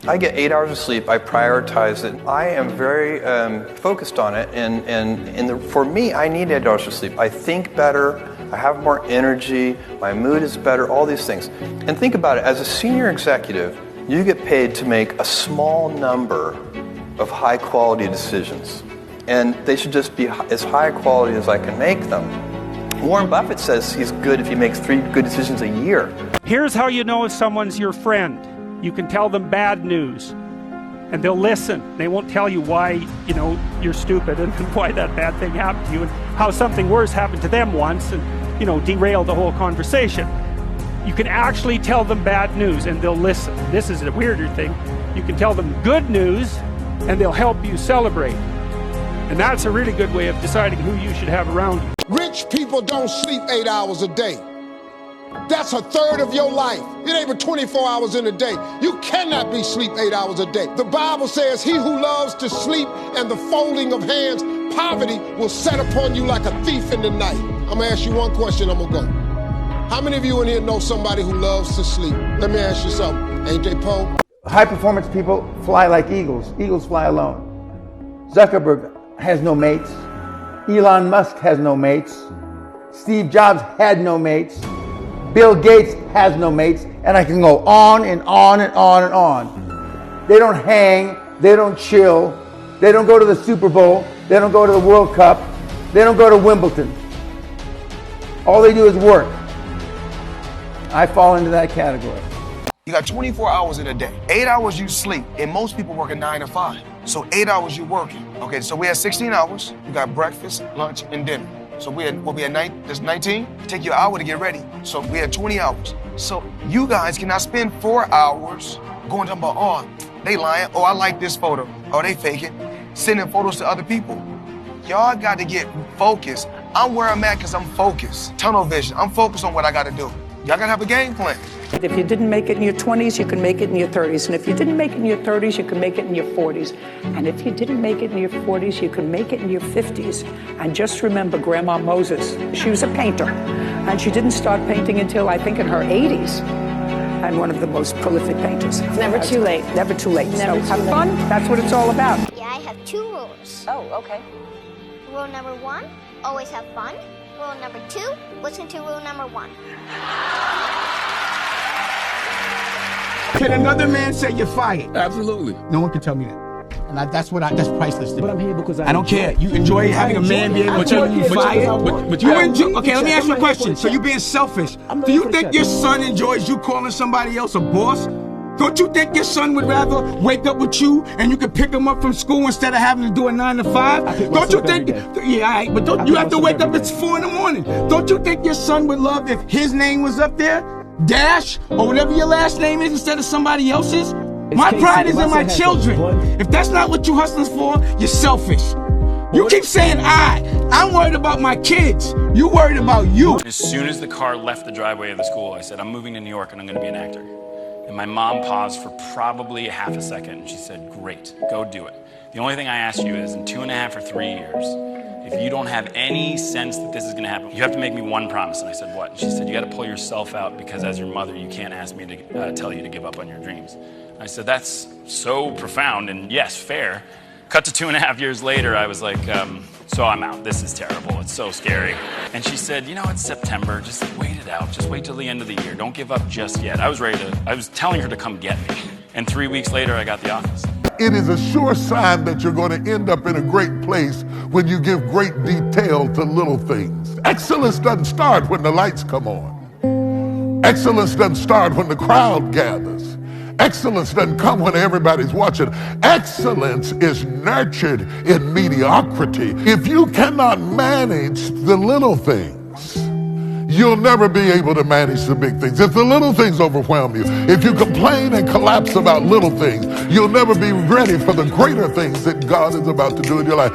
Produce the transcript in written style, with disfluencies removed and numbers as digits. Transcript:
I get 8 hours of sleep. I prioritize it. I am very focused on it, and for me, I need 8 hours of sleep. I think better. I have more energy. My mood is better. All these things. And think about it. As a senior executive, you get paid to make a small number of high-quality decisions, and they should just be as high quality as I can make them. Warren Buffett says he's good if he makes 3 good decisions a year. Here's how you know if someone's your friend. You can tell them bad news, and they'll listen. They won't tell you why, you're stupid and why that bad thing happened to you and how something worse happened to them once and, derail the whole conversation. You can actually tell them bad news and they'll listen. This is a weirder thing. You can tell them good news and they'll help you celebrate. And that's a really good way of deciding who you should have around you. Rich people don't sleep 8 hours a day. That's a third of your life. It ain't but 24 hours in a day. You cannot be sleep 8 hours a day. The Bible says, he who loves to sleep and the folding of hands, poverty will set upon you like a thief in the night. I'm gonna ask you one question, I'm gonna go. How many of you in here know somebody who loves to sleep? Let me ask you something. AJ Poe? High performance people fly like eagles. Eagles fly alone. Zuckerberg has no mates. Elon Musk has no mates. Steve Jobs had no mates. Bill Gates has no mates. And I can go on and on and on and on. They don't hang. They don't chill. They don't go to the Super Bowl. They don't go to the World Cup. They don't go to Wimbledon. All they do is work. I fall into that category. You got 24 hours in a day. 8 hours you sleep, and most people work a 9 to 5. So 8 hours you working. Okay, so we had 16 hours. You got breakfast, lunch, and dinner. So we had 19. Take you an hour to get ready. So we had 20 hours. So you guys cannot spend 4 hours going talking about, oh, they lying. Oh, I like this photo. Oh, they faking. Sending photos to other people. Y'all got to get focused. I'm where I'm at because I'm focused. Tunnel vision. I'm focused on what I got to do. Y'all got to have a game plan. If you didn't make it in your 20s, you can make it in your 30s. And if you didn't make it in your 30s, you can make it in your 40s. And if you didn't make it in your 40s, you can make it in your 50s. And just remember Grandma Moses. She was a painter. And she didn't start painting until, I think, in her 80s. And one of the most prolific painters. Never too late. Never too late. Never So have fun. That's what it's all about. Yeah, I have 2 rules. Oh, okay. Rule number 1, always have fun. Rule number 2, listen to rule number 1. Can another man say you're fired? Absolutely. No one can tell me that. And that's priceless to me. But I'm here because I don't care. You enjoy having a man be able to tell you fired? But you enjoy. Okay, let me ask you a question. So you're being selfish. Do you think your son enjoys you calling somebody else a boss? Don't you think your son would rather wake up with you and you can pick him up from school instead of having to do a 9 to 5? Don't you think? Yeah, all right, but don't you have to wake up at 4 in the morning? Don't you think your son would love if his name was up there, Dash, or whatever your last name is, instead of somebody else's? My pride is in my children. If that's not what you hustling for, you're selfish. You keep saying I'm worried about my kids. You worried about you. As soon as the car left the driveway of the school, I said, I'm moving to New York and I'm going to be an actor. And my mom paused for probably a half a second, and she said, great, go do it. The only thing I ask you is, in 2.5 or 3 years, if you don't have any sense that this is going to happen, you have to make me one promise. And I said, what? And she said, you got to pull yourself out, because as your mother, you can't ask me to tell you to give up on your dreams. And I said, that's so profound, and yes, fair. Cut to 2.5 years later, I was like, so I'm out. This is terrible. It's so scary. And she said, it's September. Just wait it out. Just wait till the end of the year. Don't give up just yet. I was telling her to come get me. And 3 weeks later, I got the office. It is a sure sign that you're going to end up in a great place when you give great detail to little things. Excellence doesn't start when the lights come on. Excellence doesn't start when the crowd gathers. Excellence doesn't come when everybody's watching. Excellence is nurtured in mediocrity. If you cannot manage the little things, you'll never be able to manage the big things. If the little things overwhelm you, if you complain and collapse about little things, you'll never be ready for the greater things that God is about to do in your life.